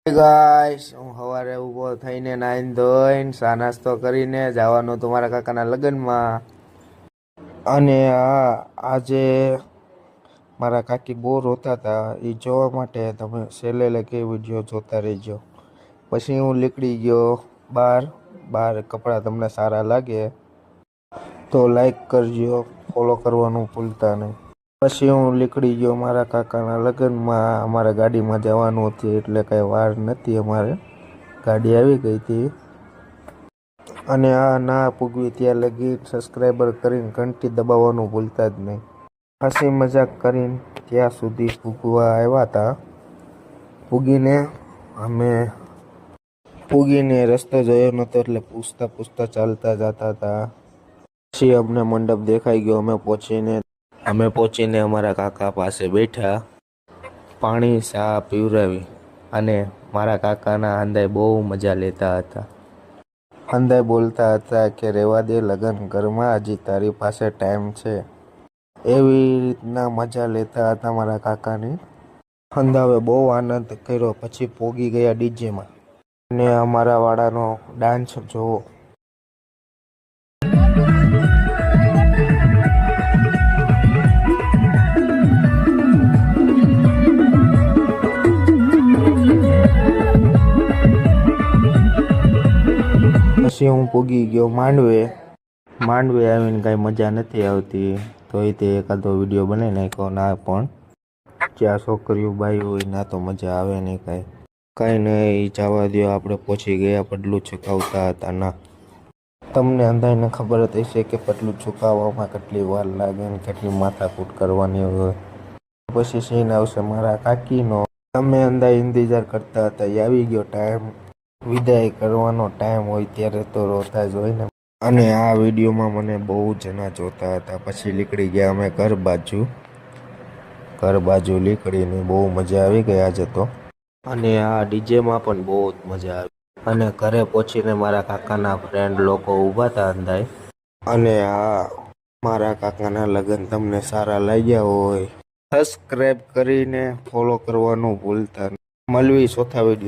Guys હું સવારે ઊભો થઈને નાઈને ધોઈને ચા નાસ્તો કરીને જવાનું તો મારા કાકાના લગ્નમાં. અને આજે મારા કાકી બહુ રોતા હતા. એ જોવા માટે તમે છેલ્લે લગી વિડીયો જોતા રહેજો. પછી હું નીકળી ગયો બહાર કપડાં તમને સારા લાગે તો લાઈક કરજો, ફોલો કરવાનું ભૂલતા નહીં. પછી હું નીકળી ગયો મારા કાકાના લગ્નમાં. અમારે ગાડીમાં જવાનું હતું એટલે કંઈ વાર નથી, અમારે ગાડી આવી ગઈ હતી. અને આ ના પૂગવી ત્યાં લગી સબસ્ક્રાઈબર કરીને ઘંટી દબાવવાનું ભૂલતા જ નહીં. હસી મજાક કરીને ત્યાં સુધી પૂગવા આવ્યા હતા. પૂગીને રસ્તો જોયો નહોતો એટલે પૂછતા ચાલતા જતા હતા. પછી અમને મંડપ દેખાઈ ગયો. અમે પહોંચીને અમારા કાકા પાસે બેઠા, પાણી ચા પીવરાવી અને મારા કાકાના હંધાઈ બહુ મજા લેતા હતા. હંધાઈ બોલતા હતા કે રહેવા દે, લગ્ન ઘરમાં હજી તારી પાસે ટાઈમ છે. એવી રીતના મજા લેતા હતા મારા કાકાની. હંધાવે બહુ આનંદ કર્યો. પછી પોગી ગયા ડીજેમાં અને અમારા વાળાનો ડાન્સ જોવો. પછી હું પૂગી ગયો માંડવે આવીને કાંઈ મજા નથી આવતી, તો તે એકાદો વિડીયો બનાવી નાખ્યો. ના પણ જ્યાં છોકરીઓ બાઈ હોય ના તો મજા આવે નહીં કાંઈ નહીં. જવા દો, આપણે પહોંચી ગયા. પટલું ચુકાવતા હતા. ના, તમને અંધાઈને ખબર જ હશે કે પટલું ચુકાવવામાં કેટલી વાર લાગે ને કેટલી માથાકૂટ કરવાની હોય. પછી સીન આવશે મારા કાકીનો. તમે અંધાઈ ઇંતજાર કરતા હતા. એ આવી ગયો ટાઈમ, વિદાય કરવાનો ટાઈમ હોય ત્યારે તો રોતા જ હોય ને. અને આ વિડીયોમાં મને બહુ જણા જોતા હતા. પછી નીકળી ગયા અમે ઘર બાજુ નીકળીને બહુ મજા આવી ગઈ આજે તો. અને આ ડીજેમાં પણ બહુ જ મજા આવી. અને ઘરે પહોંચીને મારા કાકાના ફ્રેન્ડ લોકો ઊભા હતા અંધાઈ. અને મારા કાકાના લગ્ન તમને સારા લાગ્યા હોય, સબસ્ક્રાઈબ કરીને ફોલો કરવાનું ભૂલતા નહીં. મળવી ચોથા વિડીયો.